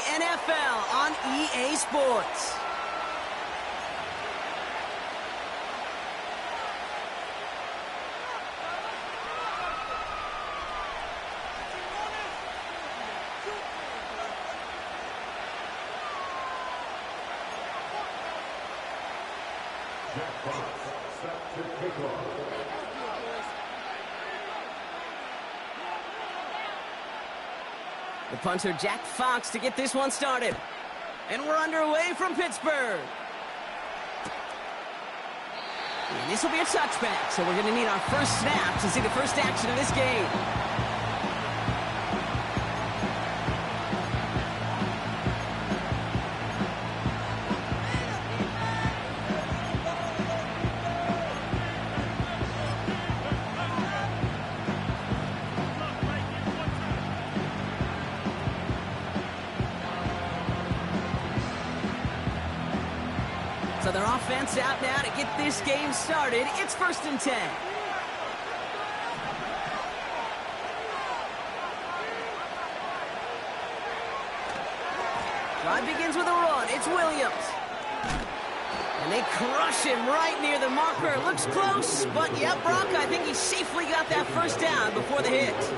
NFL on EA Sports. The punter, Jack Fox, to get this one started. And we're underway from Pittsburgh. And this will be a touchback, so we're going to need our first snap to see the first action of this game. So their offense out now to get this game started. It's 1st and 10. Drive begins with a run. It's Williams. And they crush him right near the marker. Looks close, but yeah, Brock, I think he safely got that first down before the hit.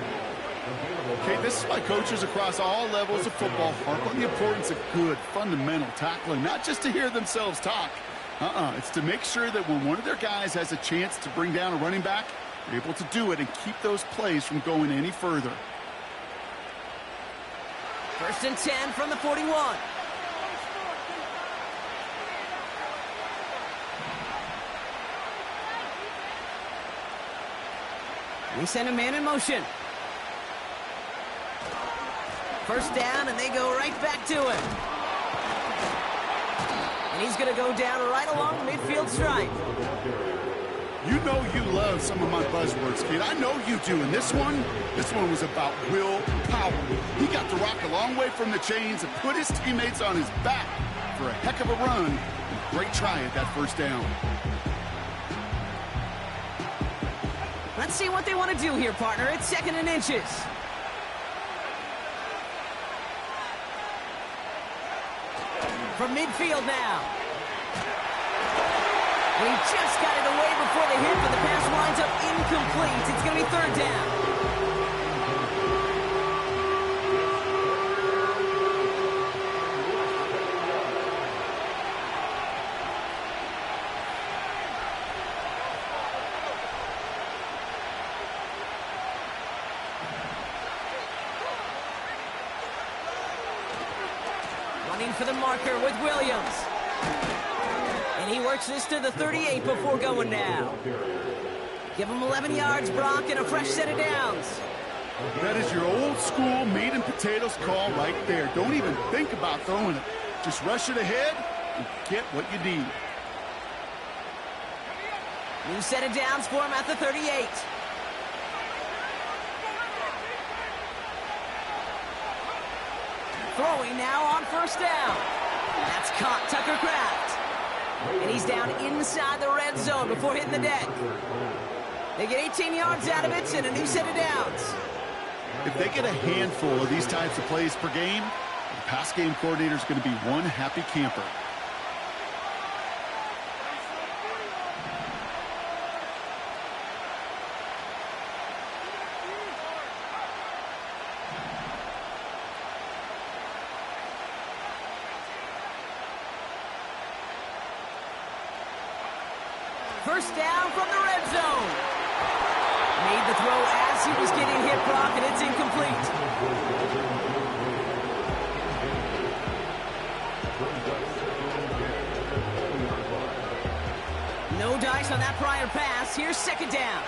Okay, this is why coaches across all levels of football harp on the importance of good, fundamental tackling, not just to hear themselves talk. It's to make sure that when one of their guys has a chance to bring down a running back, they're able to do it and keep those plays from going any further. 1st and 10 from the 41. We send a man in motion. First down, and they go right back to him. And he's going to go down right along the midfield stripe. You know you love some of my buzzwords, kid. I know you do. And this one was about will power. He got the rock a long way from the chains and put his teammates on his back for a heck of a run. Great try at that first down. Let's see what they want to do here, partner. It's 2nd and inches. From midfield now. And he just got it away before the hit, but the pass winds up incomplete. It's going to be 3rd down. Running for the marker with Williams. And he works this to the 38 before going down. Give him 11 yards, Brock, and a fresh set of downs. That is your old school meat and potatoes call right there. Don't even think about throwing it. Just rush it ahead and get what you need. New set of downs for him at the 38. Throwing now on 1st down. That's caught Tucker Kraft. And he's down inside the red zone before hitting the deck. They get 18 yards out of it and a new set of downs. If they get a handful of these types of plays per game, the pass game coordinator is going to be one happy camper. First down from the red zone. Made the throw as he was getting hit, Brock, and it's incomplete. No dice on that prior pass. Here's 2nd down.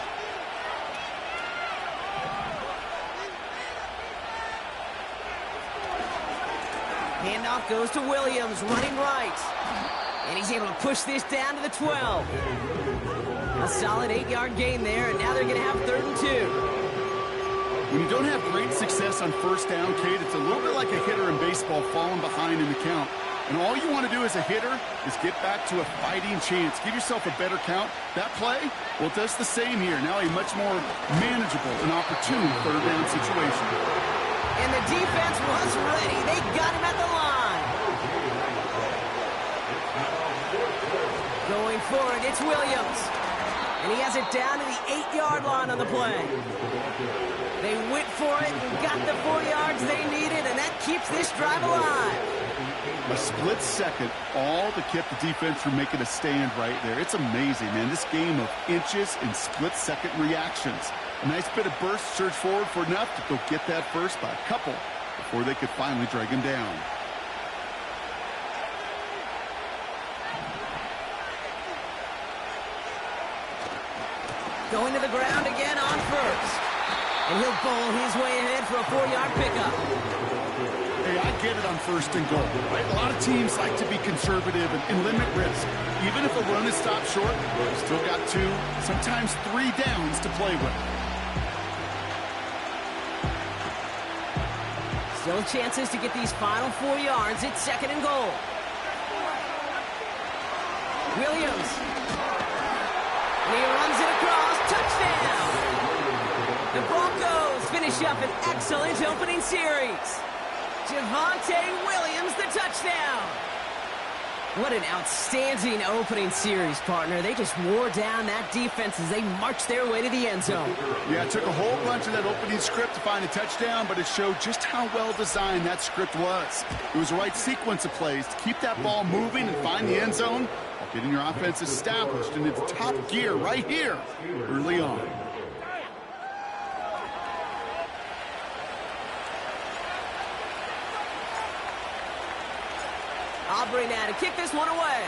Handoff goes to Williams, running right. And he's able to push this down to the 12. A solid 8-yard gain there, and now they're going to have 3rd and 2. When you don't have great success on 1st down, Kate, it's a little bit like a hitter in baseball falling behind in the count. And all you want to do as a hitter is get back to a fighting chance. Give yourself a better count. That play, well, it does the same here. Now a much more manageable and opportune 3rd down situation. And the defense was ready. They got him at the It's Williams. And he has it down to the 8-yard line on the play. They went for it and got the 4 yards they needed, and that keeps this drive alive. A split second, all to keep the defense from making a stand right there. It's amazing, man. This game of inches and split-second reactions. A nice bit of burst, surge forward for enough to go get that first by a couple before they could finally drag him down. Going to the ground again on first. And he'll bowl his way ahead for a 4-yard pickup. Hey, I get it on first and goal, right? A lot of teams like to be conservative and limit risk. Even if a run is stopped short, you've still got 2, sometimes 3 downs to play with. Still chances to get these final 4 yards. It's second and goal. Williams. And he runs it across. Touchdown! The Broncos finish up an excellent opening series. Javonte Williams, the touchdown. What an outstanding opening series, partner. They just wore down that defense as they marched their way to the end zone. Yeah, it took a whole bunch of that opening script to find a touchdown, but it showed just how well designed that script was. It was the right sequence of plays to keep that ball moving and find the end zone while getting your offense established and into top gear right here early on. Aubrey now to kick this one away.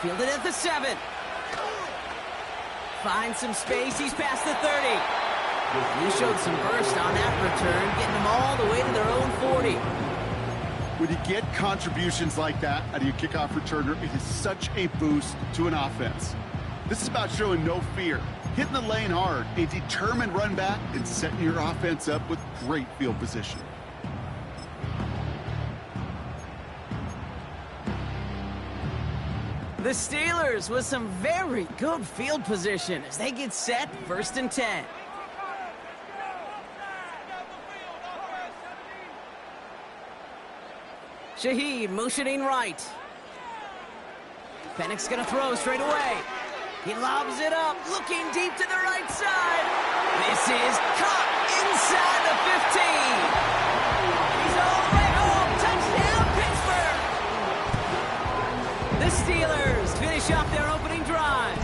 Fielded at the 7. Finds some space. He's past the 30. He showed some burst on that return, getting them all the way to their own 40. When you get contributions like that out of your kickoff returner, it is such a boost to an offense. This is about showing no fear, hitting the lane hard, a determined run back, and setting your offense up with great field position. The Steelers with some very good field position as they get set, 1st and 10. Shaheed motioning right. Pennick's going to throw straight away. He lobs it up, looking deep to the right side. This is caught inside the 15. He's all the way home. Touchdown, Pittsburgh! The Steelers finish off their opening drive.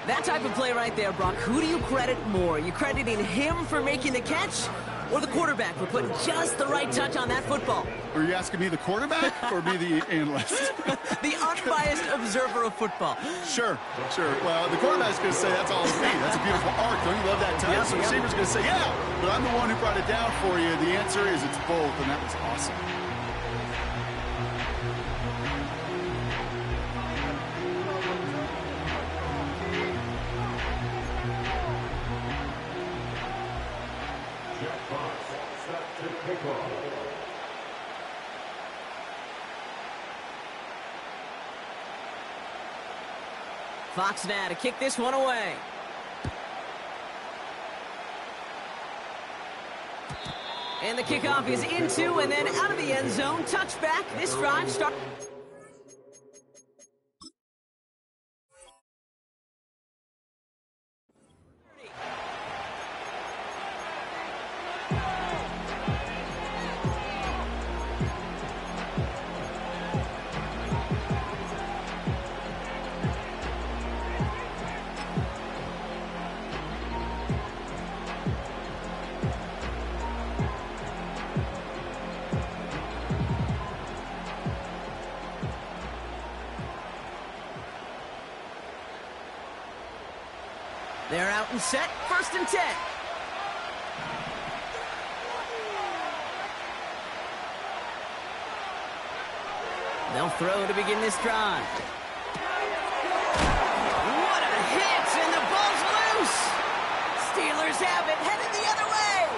That type of play right there, Brock, who do you credit more? Are you crediting him for making the catch or the quarterback for putting just the right touch on that football? Are you asking me the quarterback or me the analyst? The unbiased observer of football. Sure. Well, the quarterback's going to say that's all it's me. That's a beautiful arc. Don't you love that touch? Yep, the receiver's going to say, yeah, but I'm the one who brought it down for you. The answer is it's both, and that was awesome. Fox now to kick this one away. And the kickoff is into and then out of the end zone. Touchback. This drive starts. They're out and set, 1st and 10. They'll throw to begin this drive. What a hit, and the ball's loose. Steelers have it, headed the other way.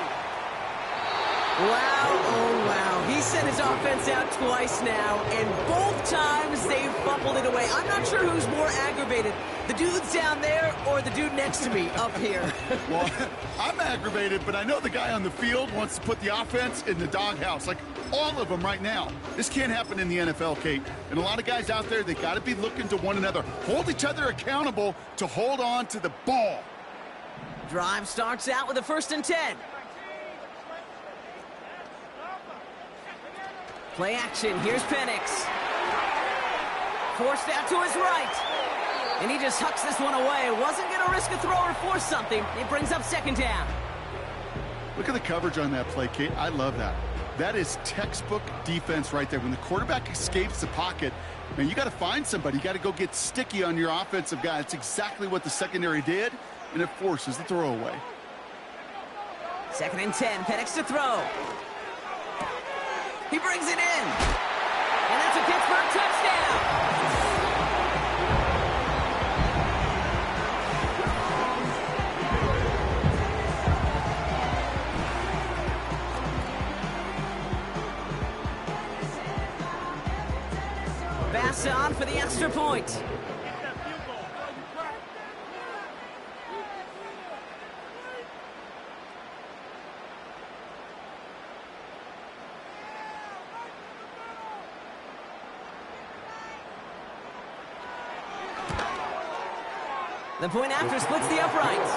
Wow, oh wow. He's sent his offense out twice now, and both times they've fumbled it away. I'm not sure who's more aggravated, the dudes down there or the dude next to me up here. Well, I'm aggravated, but I know the guy on the field wants to put the offense in the doghouse, like all of them right now. This can't happen in the NFL, Kate. And a lot of guys out there, they got to be looking to one another, hold each other accountable to hold on to the ball. Drive starts out with a 1st and 10. Play action. Here's Penix. Forced out to his right. And he just hucks this one away. Wasn't going to risk a throw or force something. It brings up 2nd down. Look at the coverage on that play, Kate. I love that. That is textbook defense right there. When the quarterback escapes the pocket, man, you got to find somebody. You got to go get sticky on your offensive guy. It's exactly what the secondary did, and it forces the throw away. 2nd and 10. Penix to throw. He brings it in. And that's a Pittsburgh touchdown. Pass on for the extra point. The point after splits the uprights.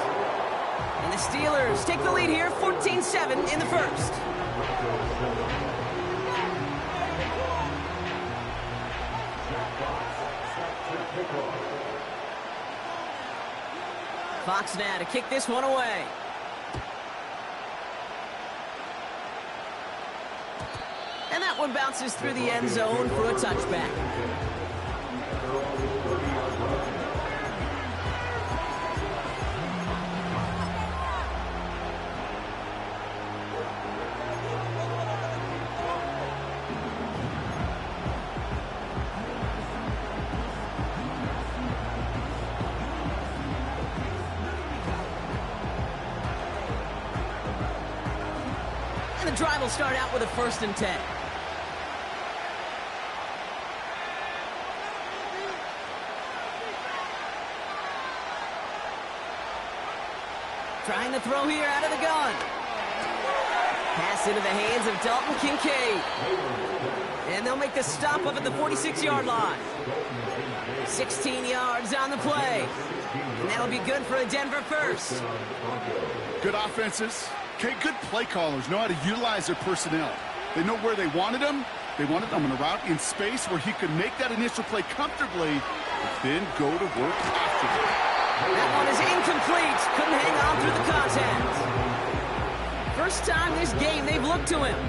And the Steelers take the lead here, 14-7 in the 1st. Fox now to kick this one away. And that one bounces through the end zone for a touchback. The drive will start out with a 1st and 10. Trying to throw here out of the gun. Pass into the hands of Dalton Kincaid. And they'll make the stop up at the 46-yard line. 16 yards on the play. And that'll be good for a Denver 1st. Good offenses. Okay, good play callers know how to utilize their personnel. They know where they wanted him. They wanted him on a route in space where he could make that initial play comfortably, then go to work afterward. That one is incomplete. Couldn't hang on through the contact. First time this game they've looked to him.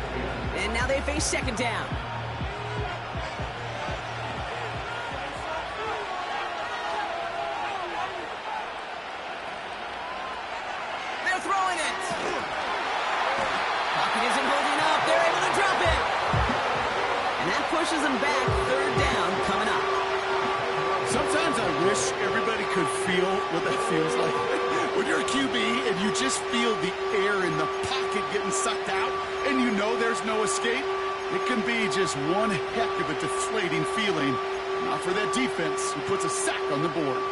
And now they face 2nd down. They're throwing it. Pocket isn't holding up. They're able to drop it. And that pushes them back. 3rd down coming up. Sometimes I wish everybody could feel what that feels like. When you're a QB and you just feel the air in the pocket getting sucked out and you know there's no escape, it can be just one heck of a deflating feeling. Not for that defense who puts a sack on the board.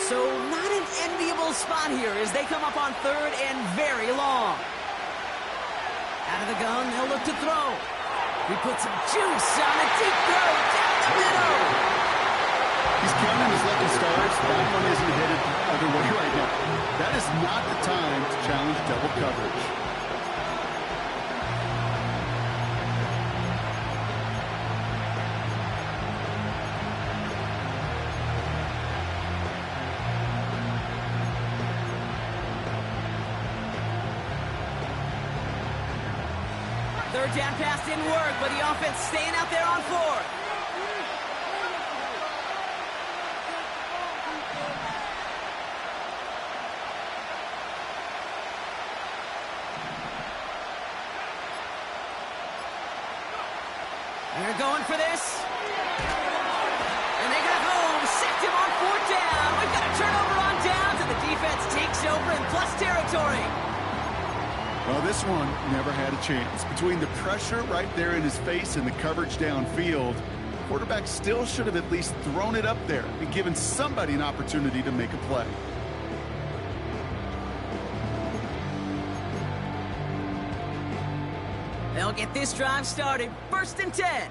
So not an enviable spot here as they come up on 3rd and very long. Out of the gun, they'll look to throw. He puts some juice on a deep throw down the middle. He's counting his lucky stars. That one isn't headed the other way right now. That is not the time to challenge double coverage. Third down pass didn't work, but the offense staying out there on 4th. They're going for this. And they got home. Sacked him on 4th down. We've got a turnover on downs, and the defense takes over in plus territory. Well, this one never had a chance. Between the pressure right there in his face and the coverage downfield, the quarterback still should have at least thrown it up there and given somebody an opportunity to make a play. They'll get this drive started. 1st and 10.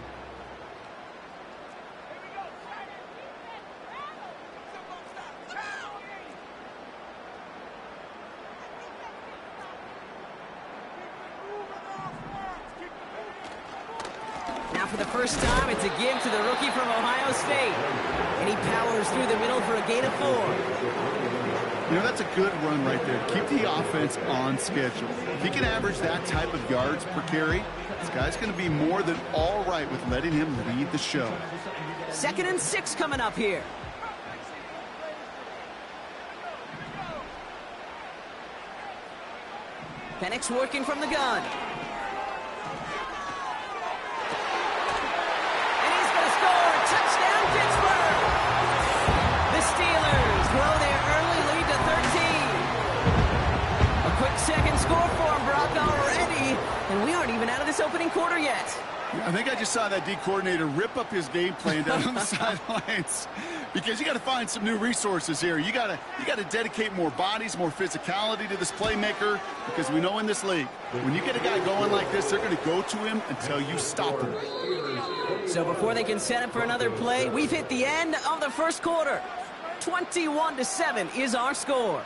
Now for the first time, it's a give to the rookie from Ohio State. And he powers through the middle for a gain of 4. You know, that's a good run right there. Keep the offense on schedule. If he can average that type of yards per carry, this guy's going to be more than all right with letting him lead the show. 2nd and 6 coming up here. Penix working from the gun. And he's going to score. Touchdown, Pittsburgh! The Steelers grow their early lead to 13. A quick second score for him, Brock, already. And we aren't even out of this opening quarter yet. I think I just saw that D coordinator rip up his game plan down on the sidelines, because you got to find some new resources here. You got to dedicate more bodies, more physicality to this playmaker, because we know in this league, when you get a guy going like this, they're going to go to him until you stop him. So before they can set up for another play, we've hit the end of the first quarter. 21-7 is our score.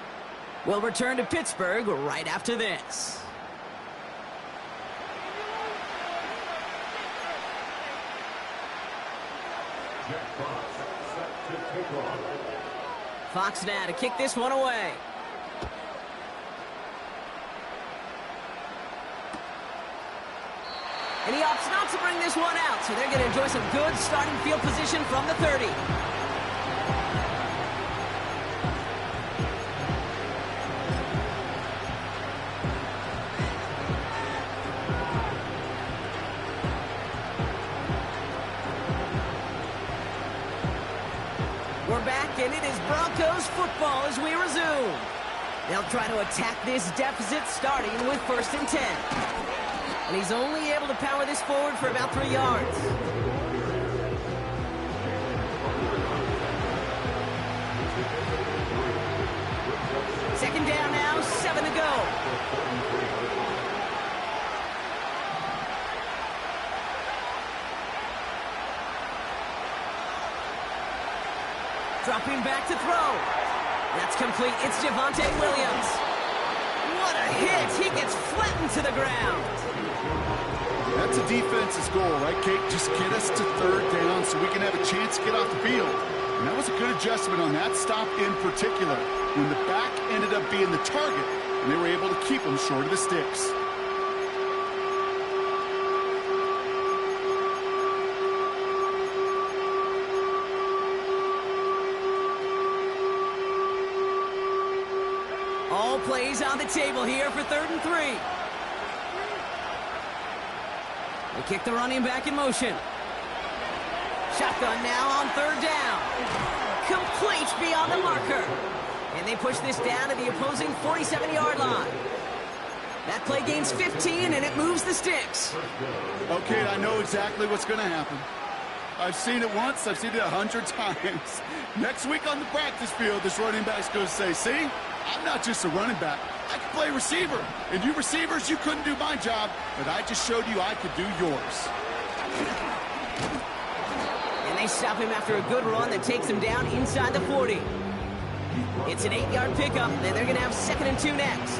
We'll return to Pittsburgh right after this. Fox now to kick this one away. And he opts not to bring this one out, so they're going to enjoy some good starting field position from the 30. We're back, and it is Broncos football as we resume. They'll try to attack this deficit starting with 1st and 10. And he's only able to power this forward for about 3 yards. Second down now, 7 to go. Dropping back to throw. That's complete. It's Javonte Williams. What a hit. He gets flattened to the ground. That's a defense's goal, right, Kate? Just get us to 3rd down so we can have a chance to get off the field. And that was a good adjustment on that stop in particular, when the back ended up being the target, and they were able to keep him short of the sticks. All plays on the table here for 3rd and 3. They kick the running back in motion. Shotgun now on 3rd down. Complete beyond the marker. And they push this down to the opposing 47-yard line. That play gains 15, and it moves the sticks. Okay, I know exactly what's going to happen. I've seen it once. I've seen it 100 times. Next week on the practice field, this running back's going to say, see, I'm not just a running back. I can play receiver. And you receivers, you couldn't do my job, but I just showed you I could do yours. And they stop him after a good run that takes him down inside the 40. It's an 8-yard pickup, and they're going to have 2nd and 2 next.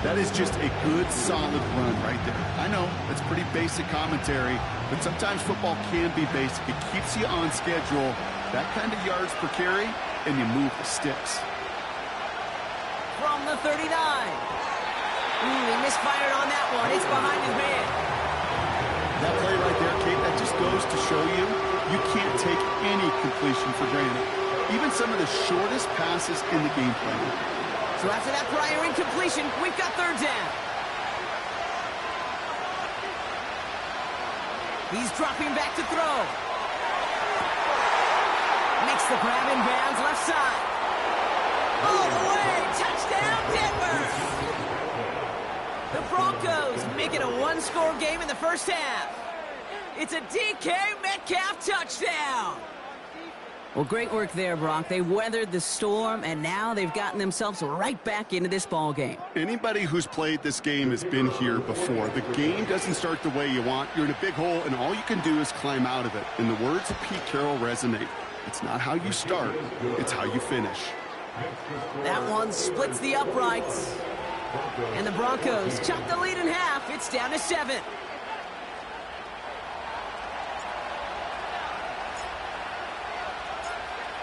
That is just a good, solid run right there. I know, it's pretty basic commentary, but sometimes football can be basic. It keeps you on schedule, that kind of yards per carry, and you move the sticks. From the 39. He misfired on that one. It's behind his man. That play right there, Kate, that just goes to show you, you can't take any completion for granted. Even some of the shortest passes in the game plan. So after that prior incompletion, we've got 3rd down. He's dropping back to throw. Makes the grab in bounds left side. All the way! Touchdown, Denver! make it a one-score game in the first half. It's a DK Metcalf touchdown. Well, great work there, Brock. They weathered the storm, and now they've gotten themselves right back into this ball game. Anybody who's played this game has been here before. The game doesn't start the way you want. You're in a big hole, and all you can do is climb out of it. And the words of Pete Carroll resonate. It's not how you start, it's how you finish. That one splits the uprights. And the Broncos chop the lead in half. It's down to 7.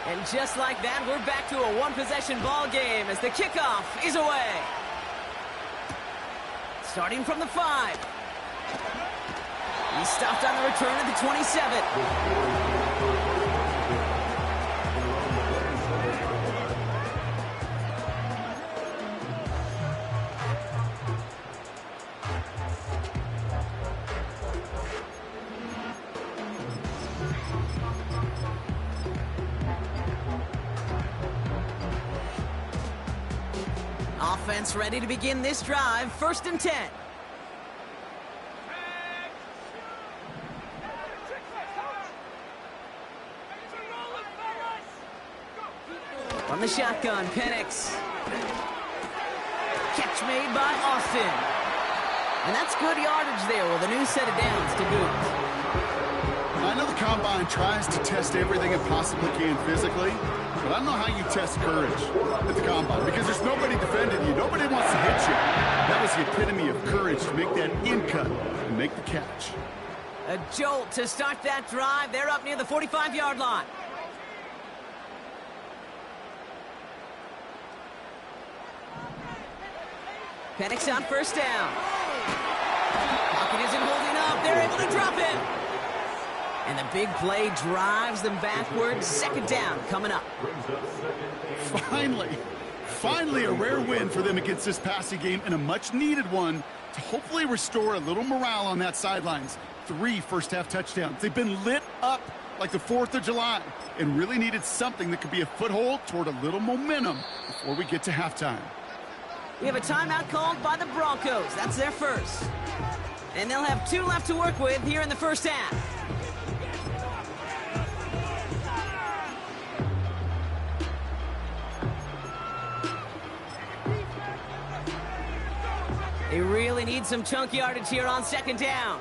And just like that, we're back to a one-possession ball game as the kickoff is away. Starting from the 5. He's stopped on the return at the 27. Offense ready to begin this drive. 1st and 10. From the shotgun, Penix. Catch made by Austin. And that's good yardage there with a new set of downs to boot. I know the Combine tries to test everything it possibly can physically, but I don't know how you test courage at the Combine because there's nobody defending you. Nobody wants to hit you. That was the epitome of courage to make that in-cut and make the catch. A jolt to start that drive. They're up near the 45-yard line. Penix on 1st down. Pocket isn't holding up. They're able to drop it. And the big play drives them backwards. 2nd down coming up. Finally a rare win for them against this passing game and a much-needed one to hopefully restore a little morale on that sidelines. 3 first-half touchdowns. They've been lit up like the 4th of July and really needed something that could be a foothold toward a little momentum before we get to halftime. We have a timeout called by the Broncos. That's their first. And they'll have 2 left to work with here in the first half. They really need some chunk yardage here on 2nd down.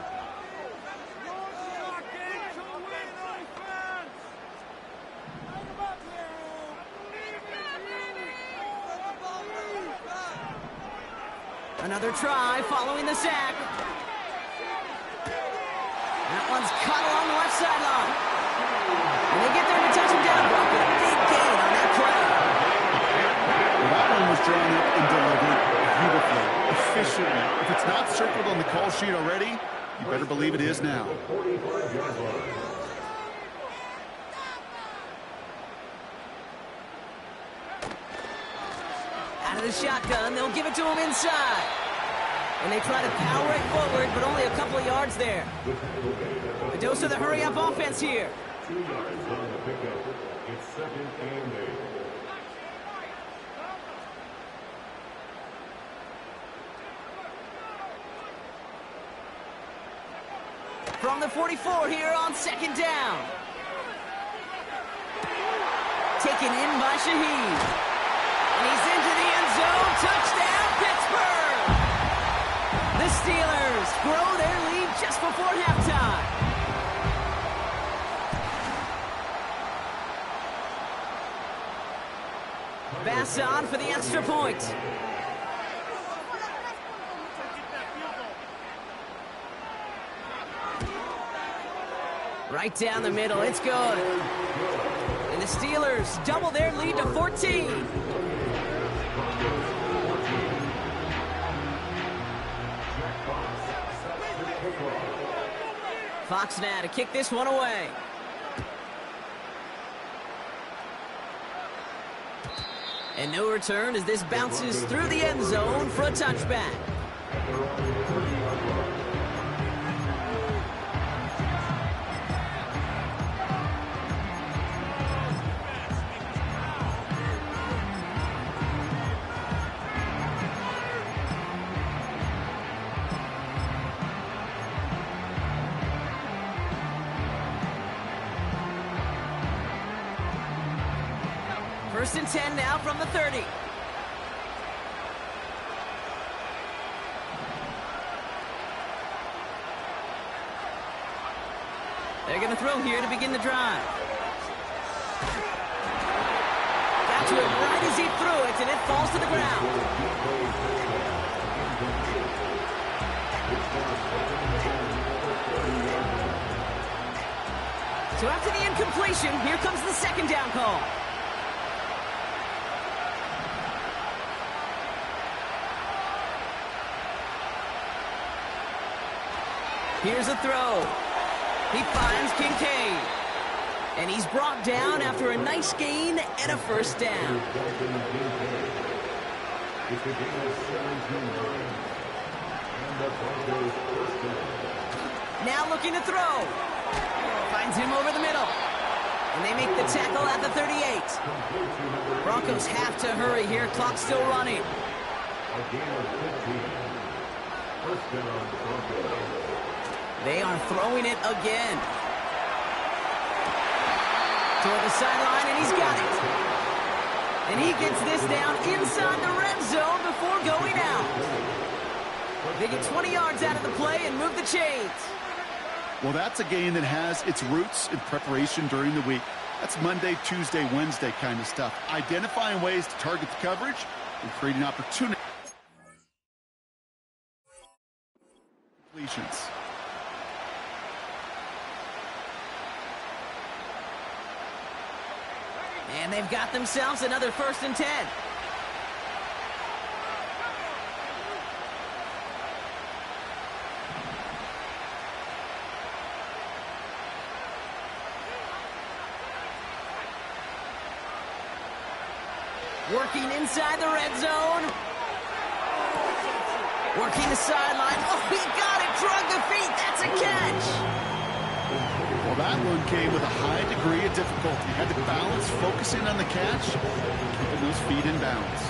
Another try following the sack. That one's caught along the left sideline. And they get there to touch him down. Brock with a big gain on that play. Well, that one was drawn up and delivered beautifully, efficiently. If it's not circled on the call sheet already, you better believe it is now. Out of the shotgun, they'll give it to him inside. And they try to power it forward, but only a couple of yards there. A dose of the hurry-up offense here. 2 yards on the pickup. It's 2nd and 8. From the 44 here on 2nd down. Taken in by Shaheed. And he's into the end zone. Touchdown, Pittsburgh! The Steelers grow their lead just before halftime. Bass on for the extra point. Right down the middle, it's good. And the Steelers double their lead to 14. Fox now to kick this one away. And no return as this bounces through the end zone for a touchback. First and 10 now from the 30. They're going to throw here to begin the drive. Got to him right as he threw it, and it falls to the ground. So after the incompletion, here comes the second down call. Here's a throw. He finds Kincaid. And he's brought down after a nice gain and a first down. Now looking to throw. Finds him over the middle. And they make the tackle at the 38. Broncos have to hurry here. Clock's still running. They are throwing it again. Toward the sideline, and he's got it. And he gets this down inside the red zone before going out. They get 20 yards out of the play and move the chains. Well, that's a game that has its roots in preparation during the week. That's Monday, Tuesday, Wednesday kind of stuff. Identifying ways to target the coverage and creating opportunities. Completions. And they've got themselves another first and 10. Working inside the red zone. Working the sideline. Oh, he got it. Drug the feet. That's a catch. Well, that one came with a high degree of difficulty. Had to balance, focusing on the catch, keeping those feet in bounds.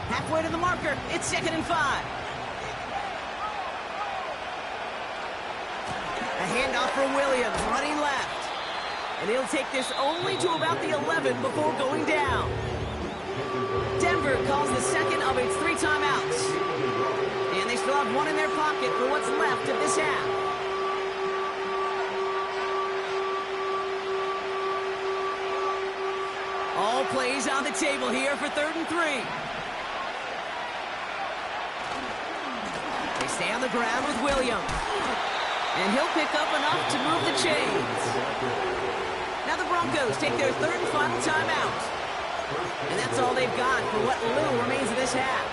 Halfway to the marker. It's 2nd and 5. A handoff for Williams, running left. And he'll take this only to about the 11 before going down. Denver calls the second of its 3 timeouts. And they still have one in their pocket for what's left of this half. All plays on the table here for 3rd and 3. They stay on the ground with Williams. And he'll pick up enough to move the chains. Now the Broncos take their 3rd and final timeout. And that's all they've got for what little remains of this half.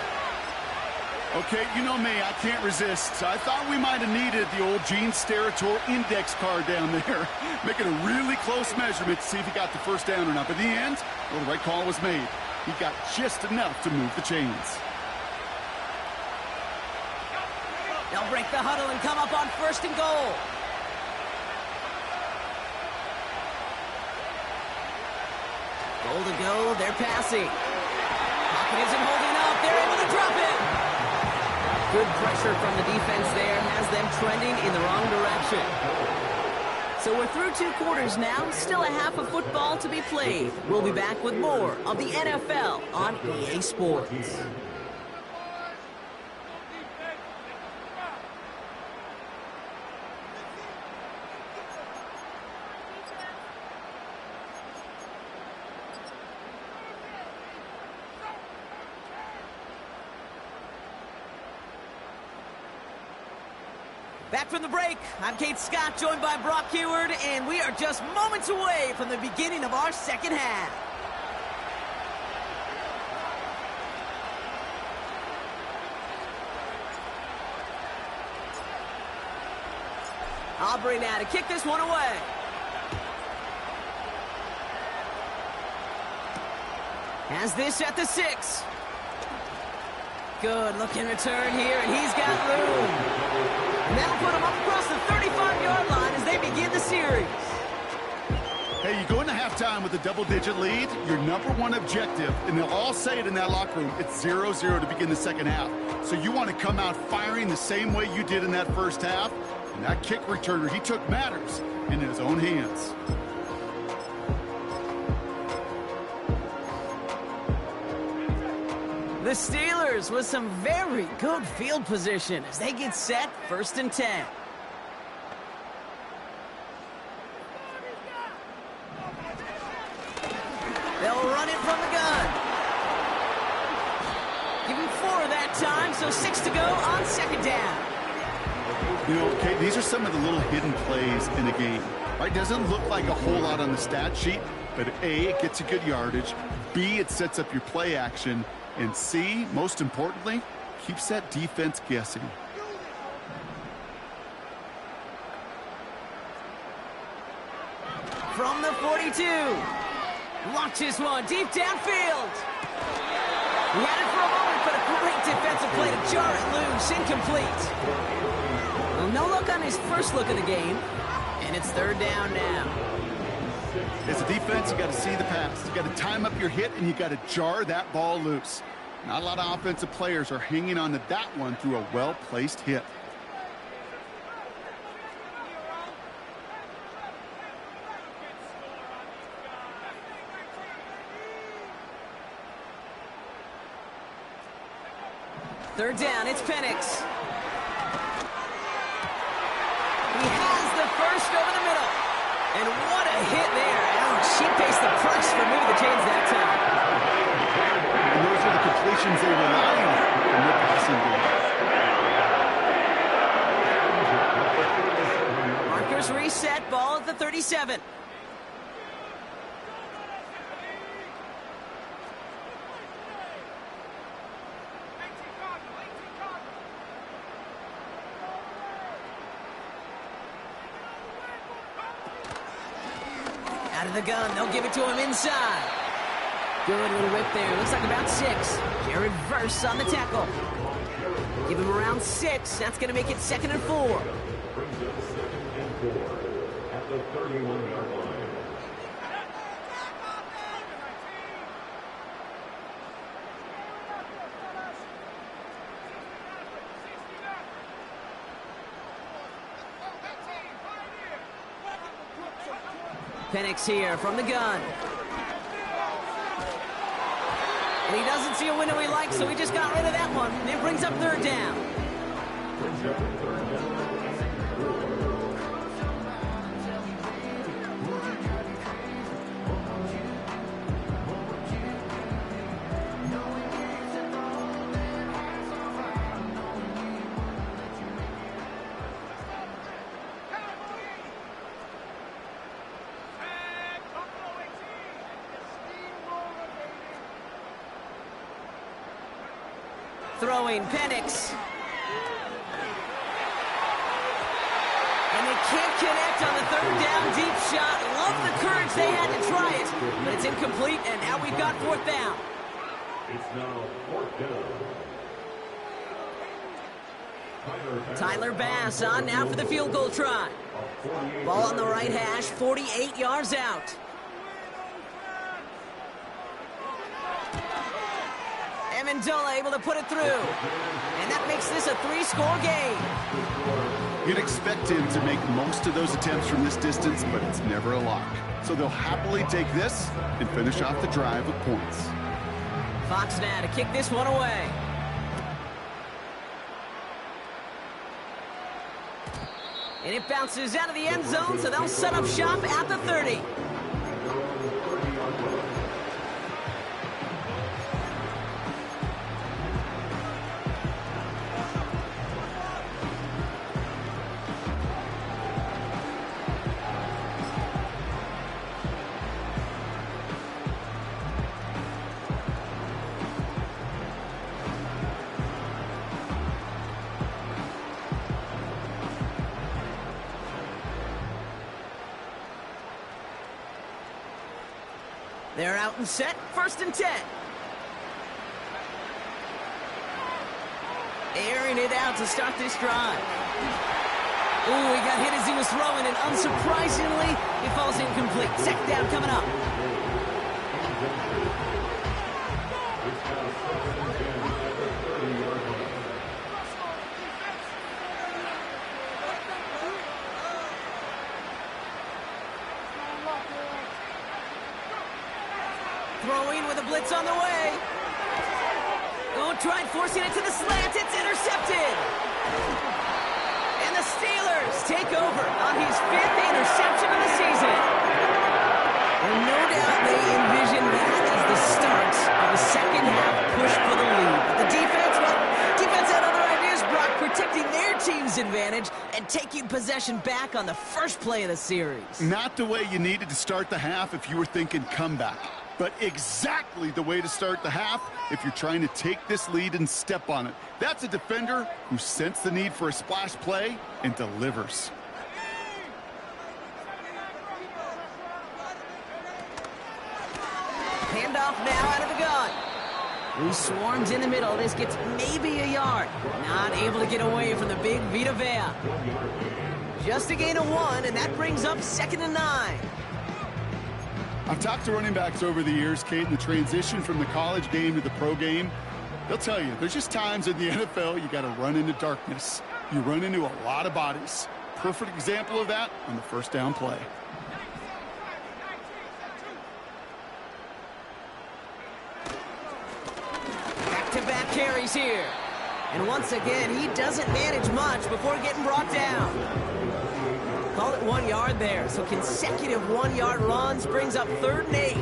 Okay, you know me, I can't resist. I thought we might have needed the old Gene Steratore index card down there. Making a really close measurement to see if he got the first down or not. But in the end, well, the right call was made. He got just enough to move the chains. They'll break the huddle and come up on 1st and goal. Goal to go, they're passing. Pocket isn't holding up, they're able to drop it. Good pressure from the defense there has them trending in the wrong direction. So we're through 2 quarters now, still a half of football to be played. We'll be back with more of the NFL on EA Sports. Back from the break, I'm Kate Scott, joined by Brock Heward, and we are just moments away from the beginning of our second half. Aubrey now to kick this one away. Has this at the 6. Good looking return here, and he's got room. And that'll put him up across the 35-yard line as they begin the series. Hey, Hey, you go into halftime with a double-digit lead, your number one objective, and they'll all say it in that locker room, it's 0-0 to begin the second half. So you want to come out firing the same way you did in that first half, and that kick returner, he took matters in his own hands. The Steelers with some very good field position as they get set, 1st and 10. They'll run it from the gun. Give him 4 that time, so 6 to go on 2nd down. You know, Kate, these are some of the little hidden plays in the game. Right? Doesn't look like a whole lot on the stat sheet, but A, it gets you good yardage. B, it sets up your play action. And C, most importantly, keeps that defense guessing. From the 42. Launches one deep downfield. He had it for a moment, but a great defensive play to jar it loose. Incomplete. Well, no look on his first look of the game. And it's 3rd down now. As a defense, you got to see the pass. You got to time up your hit, and you got to jar that ball loose. Not a lot of offensive players are hanging on to that one through a well-placed hit. Third down, it's Penix. He has the first over the middle. And what a hit there. Ouch, she faced the press for moving the chains that time. And those are the completions they rely on in their passing game. Markers reset, ball at the 37. Out of the gun, they'll give it to him inside. Good little whip there. Looks like about 6. Jared Verse on the tackle. Give him around 6. That's going to make it 2nd and 4. Brings up 2nd and 4 at the 31-yard line. Penix here from the gun. And he doesn't see a window he likes, so he just got rid of that one. And it brings up 3rd down. Brings up 3rd down. Throwing Penix. And they can't connect on the 3rd down deep shot. Love the courage they had to try it, but it's incomplete, and now we've got 4th down. It's now 4th down. Tyler Bass on now for the field goal try. Ball on the right hash, 48 yards out. Amendola able to put it through. And that makes this a 3-score game. You'd expect him to make most of those attempts from this distance, but it's never a lock. So they'll happily take this and finish off the drive with points. Fox now to kick this one away. And it bounces out of the end zone, so they'll set up shop at the 30. They're out and set, 1st and 10. Airing it out to start this drive. Ooh, he got hit as he was throwing, and unsurprisingly, he falls incomplete. Second down coming up. Throwing with a blitz on the way. Oh, tried forcing it to the slant. It's intercepted. And the Steelers take over on his 5th interception of the season. And no doubt they envision that as the start of a second half push for the lead. But the defense, well, defense had other ideas, Brock, protecting their team's advantage and taking possession back on the first play of the series. Not the way you needed to start the half if you were thinking comeback, but exactly the way to start the half if you're trying to take this lead and step on it. That's a defender who sensed the need for a splash play and delivers. Handoff now out of the gun. He swarms in the middle. This gets maybe a yard. Not able to get away from the big Vita Vea. Just a gain of 1, and that brings up 2nd and 9. I've talked to running backs over the years, Kate, in the transition from the college game to the pro game. They'll tell you, there's just times in the NFL you got to run into darkness. You run into a lot of bodies. Perfect example of that on the first down play. Back-to-back carries here. And once again, he doesn't manage much before getting brought down. Call it 1 yard there. So consecutive 1-yard runs brings up 3rd and 8.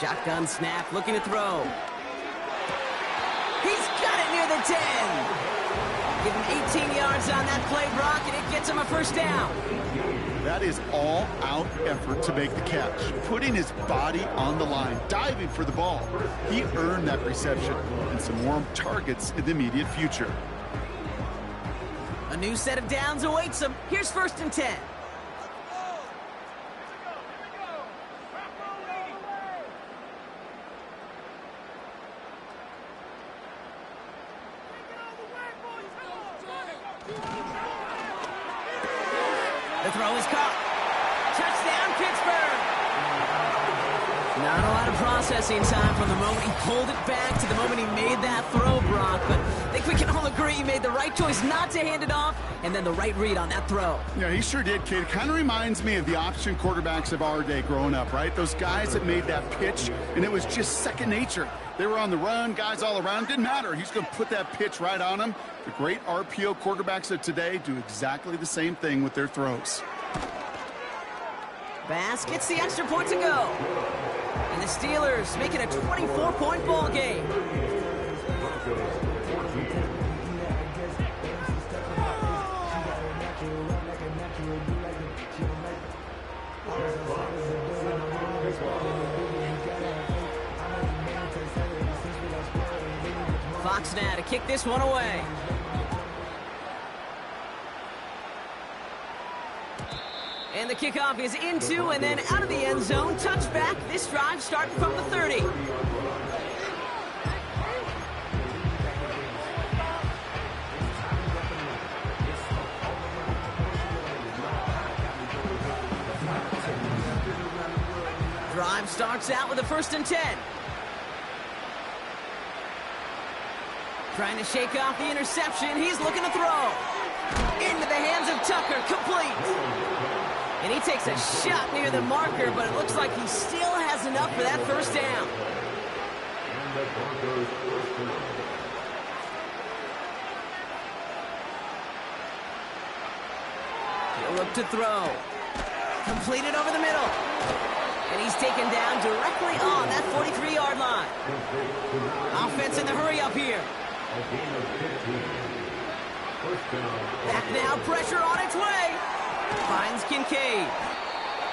Shotgun snap, looking to throw. He's got it near the 10. Give him 18 yards on that play, Brock, and it gets him a first down. That is all-out effort to make the catch, putting his body on the line, diving for the ball. He earned that reception and some more targets in the immediate future. A new set of downs awaits him. Here's 1st and 10. The throw is caught. Touchdown, Pittsburgh. Not a lot of processing time from the moment he pulled it back to the moment he made that throw, Brock. But I think we can all agree he made the right choice not to hand it off, and then the right read on that throw. Yeah, he sure did, kid. It kind of reminds me of the option quarterbacks of our day growing up, right? Those guys that made that pitch, and it was just second nature. They were on the run, guys all around. Didn't matter. He's going to put that pitch right on them. The great RPO quarterbacks of today do exactly the same thing with their throws. Bass gets the extra point to go. And the Steelers make it a 24-point ball game. Fox now to kick this one away. And the kickoff is into and then out of the end zone. Touchback. This drive starting from the 30. Drive starts out with a 1st and 10. Trying to shake off the interception. He's looking to throw. Into the hands of Tucker. Complete. And he takes a shot near the marker, but it looks like he still has enough for that first down. He'll look to throw. Completed over the middle. And he's taken down directly on that 43-yard line. Offense in the hurry up here. Back now, pressure on its way. Finds Kincaid.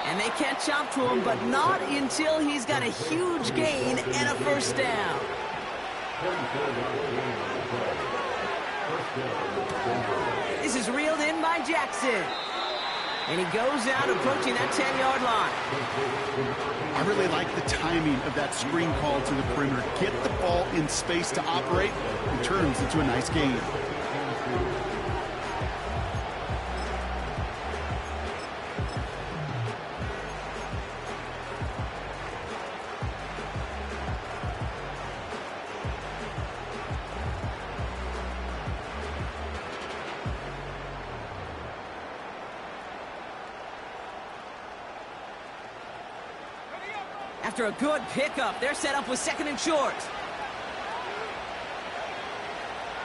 And they catch up to him, but not until he's got a huge gain and a first down. This is reeled in by Jackson. And he goes out approaching that 10-yard line. I really like the timing of that screen call to the perimeter. Get the ball in space to operate and turns into a nice gain. After a good pickup, they're set up with second and short.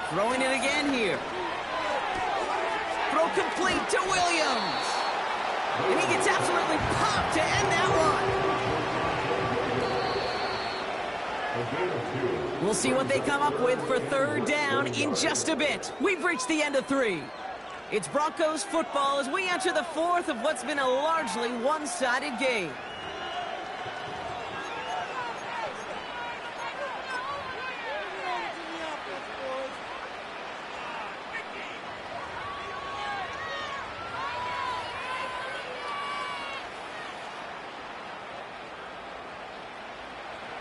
Throwing it again here. Throw complete to Williams. And he gets absolutely popped to end that one. We'll see what they come up with for third down in just a bit. We've reached the end of 3. It's Broncos football as we enter the 4th of what's been a largely one-sided game.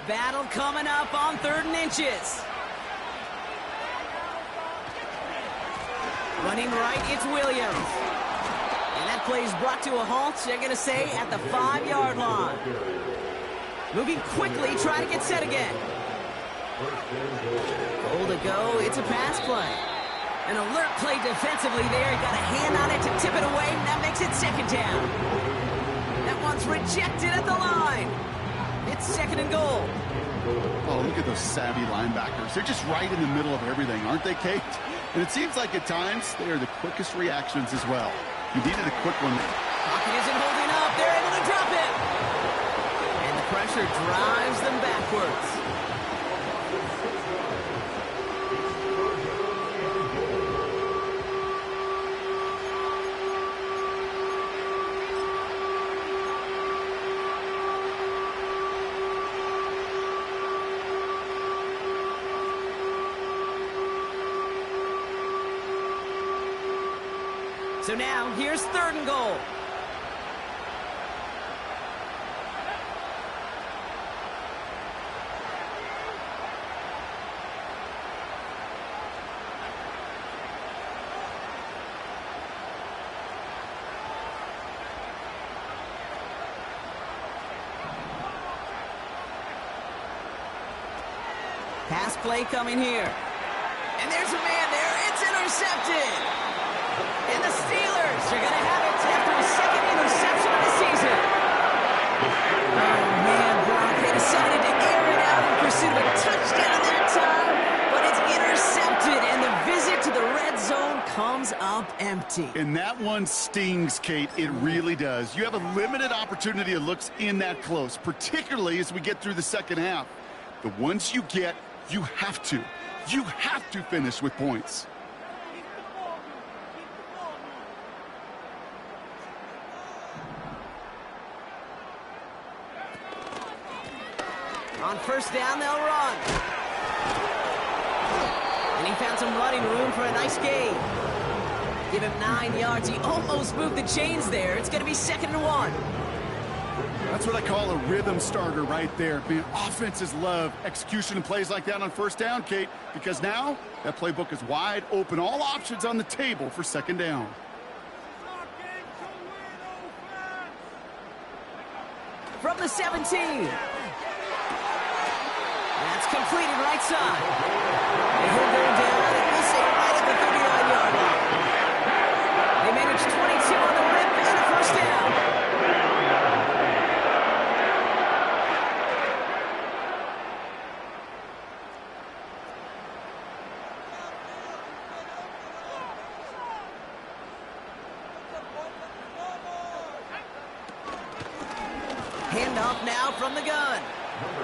Battle coming up on 3rd and inches. Running right, it's Williams. And that play is brought to a halt, they're going to say, at the 5-yard line. Moving quickly, trying to get set again. Goal to go, it's a pass play. An alert play defensively there. He got a hand on it to tip it away, and that makes it 2nd down. That one's rejected at the line. It's 2nd and goal. Oh, look at those savvy linebackers. They're just right in the middle of everything, aren't they, Kate? And it seems like at times they are the quickest reactions as well. You needed a quick one there. Pocket isn't holding up. They're able to drop it. And the pressure drives them backwards. So now, here's 3rd and goal. Pass play coming here. And there's a man there. It's intercepted. And the Steelers are going to have it after his 2nd interception of the season. Oh, man, Brock, they decided to air it out in pursuit of a touchdown that time, but it's intercepted, and the visit to the red zone comes up empty. And that one stings, Kate. It really does. You have a limited opportunity that looks in that close, particularly as we get through the 2nd half. The ones you get, you have to finish with points. On 1st down, they'll run. And he found some running room for a nice gain. Give him 9 yards. He almost moved the chains there. It's going to be 2nd and 1. That's what I call a rhythm starter right there. Man, offenses love execution and plays like that on 1st down, Kate, because now that playbook is wide open. All options on the table for 2nd down. From the 17. That's completed right side. And he'll go down, and we'll say right at the 39-yard line. They managed 22 on the rip and a 1st down. Handoff now from the gun.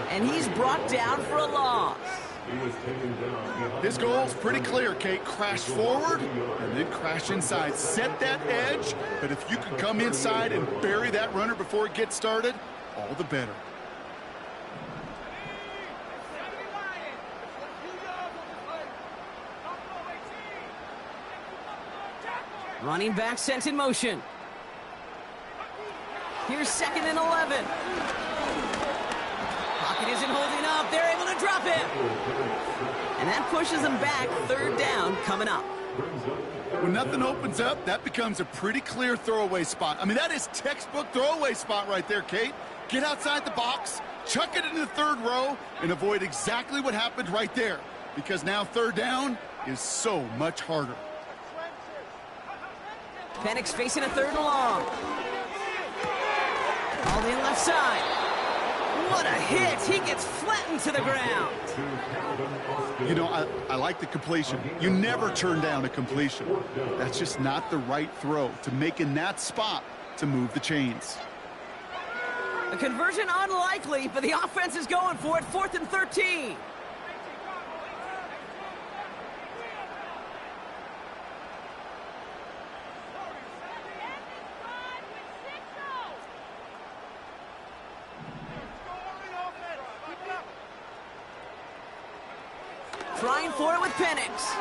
And he's brought down for a loss. He was taken down. His goal's pretty clear, Kate. Crash forward and then crash inside. Set that edge, but if you can come inside and bury that runner before it gets started, all the better. Running back sent in motion. Here's 2nd and 11. Pocket isn't holding up. They're able to drop it. And that pushes them back. 3rd down coming up. When nothing opens up, that becomes a pretty clear throwaway spot. I mean, that is textbook throwaway spot right there, Kate. Get outside the box, chuck it into the 3rd row, and avoid exactly what happened right there. Because now 3rd down is so much harder. Penix facing a 3rd and long. All in left side. What a hit. He gets flattened to the ground. You know, I like the completion. You never turn down a completion. That's just not the right throw to make in that spot to move the chains. A conversion unlikely, but the offense is going for it. 4th and 13. Trying for it with Penix.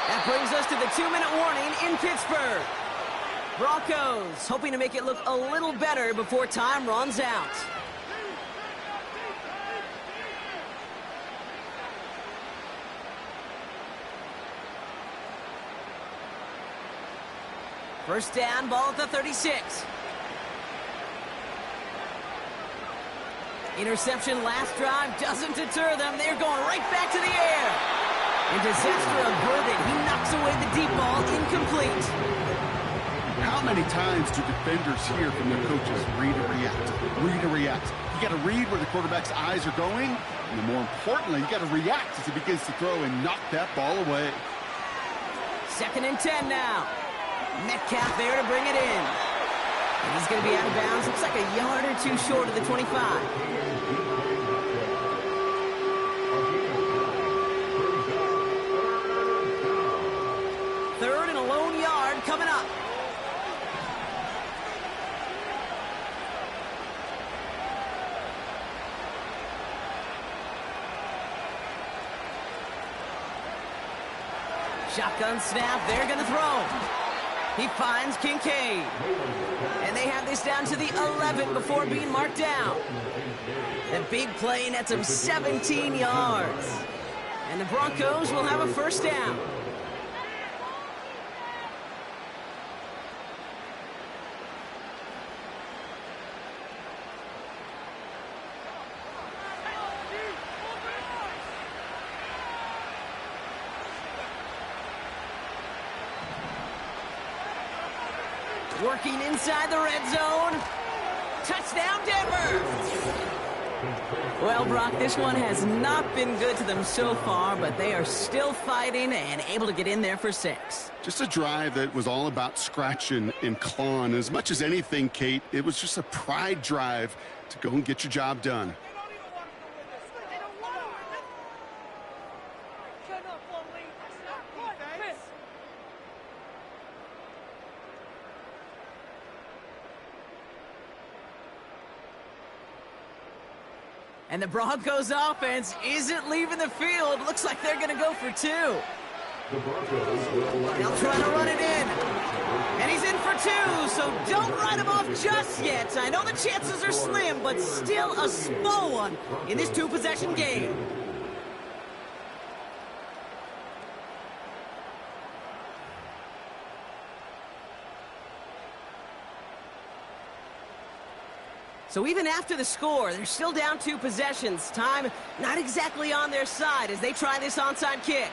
That brings us to the 2-minute warning in Pittsburgh. Broncos hoping to make it look a little better before time runs out. First down, ball at the 36. Interception last drive doesn't deter them. They're going right back to the air. And disaster averted. He knocks away the deep ball, incomplete. How many times do defenders hear from their coaches, read and react, read and react? You got to read where the quarterback's eyes are going, and more importantly, you got to react as he begins to throw and knock that ball away. 2nd and 10 now. Metcalf there to bring it in. And he's going to be out of bounds. Looks like a yard or 2 short of the 25. 3rd and a lone yard coming up. Shotgun snap, they're going to throw. He finds Kincaid. And they have this down to the 11 before being marked down. The big play nets him 17 yards. And the Broncos will have a first down. Working inside the red zone. Touchdown, Denver! Well, Brock, this one has not been good to them so far, but they are still fighting and able to get in there for 6. Just a drive that was all about scratching and clawing. As much as anything, Kate, it was just a pride drive to go and get your job done. And the Broncos offense isn't leaving the field. Looks like they're going to go for 2. They'll try to run it in. And he's in for 2, so don't write him off just yet. I know the chances are slim, but still a small one in this 2-possession game. So even after the score, they're still down 2 possessions. Time not exactly on their side as they try this onside kick.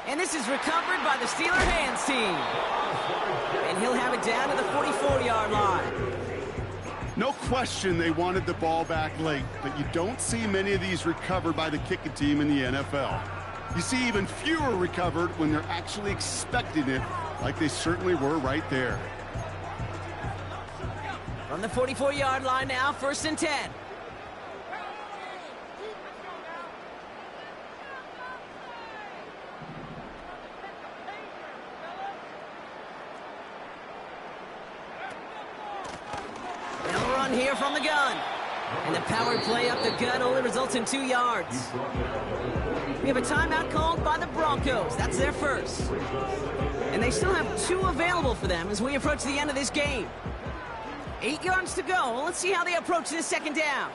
And this is recovered by the Steeler hands team. And he'll have it down to the 44-yard line. No question they wanted the ball back late, but you don't see many of these recovered by the kicking team in the NFL. You see even fewer recovered when they're actually expecting it, like they certainly were right there. From the 44-yard line now, 1st and 10. They'll run here from the gun. And the power play up the gut only results in 2 yards. We have a timeout called by the Broncos. That's their first. And they still have 2 available for them as we approach the end of this game. 8 yards to go. Let's see how they approach this 2nd down.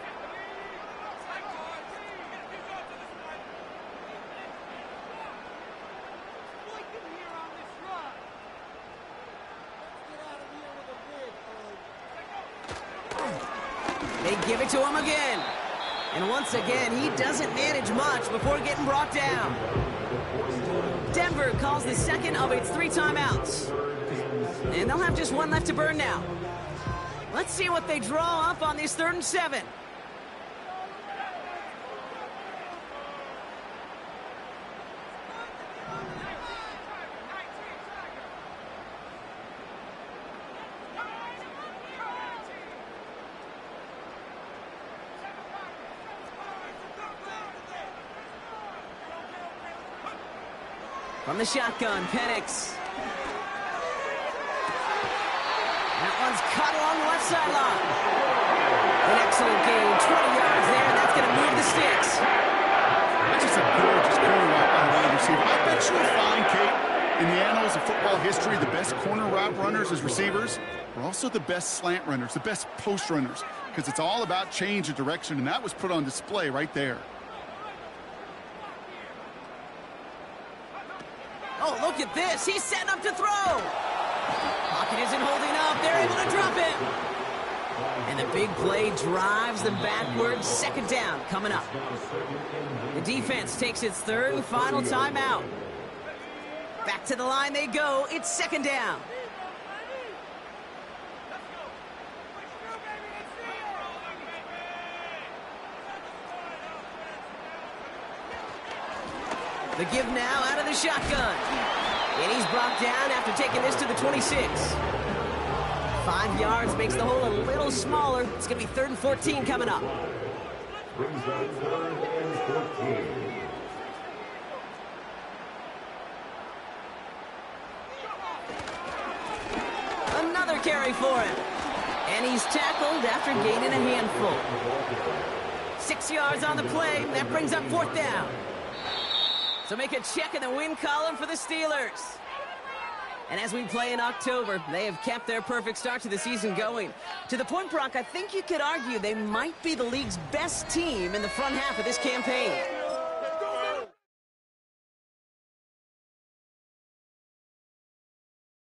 They give it to him again. And once again, he doesn't manage much before getting brought down. Denver calls the second of its 3 timeouts. And they'll have just 1 left to burn now. Let's see what they draw up on this 3rd and 7. From the shotgun, Penix. That one's caught along the left sideline. An excellent game, 20 yards there, and that's going to move the sticks. That's just a gorgeous corner route by the wide receiver. I bet you'll find, Kate, in the annals of football history, the best corner route runners as receivers are also the best slant runners, the best post runners, because it's all about change of direction, and that was put on display right there. Oh, look at this. He's setting up to throw. Pocket isn't holding up. They're able to drop him. And the big play drives them backwards. 2nd down coming up. The defense takes its 3rd and final timeout. Back to the line they go. It's 2nd down. The give now out of the shotgun. And he's brought down after taking this to the 26. 5 yards makes the hole a little smaller. It's going to be 3rd and 14 coming up. Brings up 3rd and 14. Another carry for him. And he's tackled after gaining a handful. 6 yards on the play. That brings up 4th down. So make a check in the win column for the Steelers. And as we play in October, they have kept their perfect start to the season going. To the point, Brock, I think you could argue they might be the league's best team in the front half of this campaign.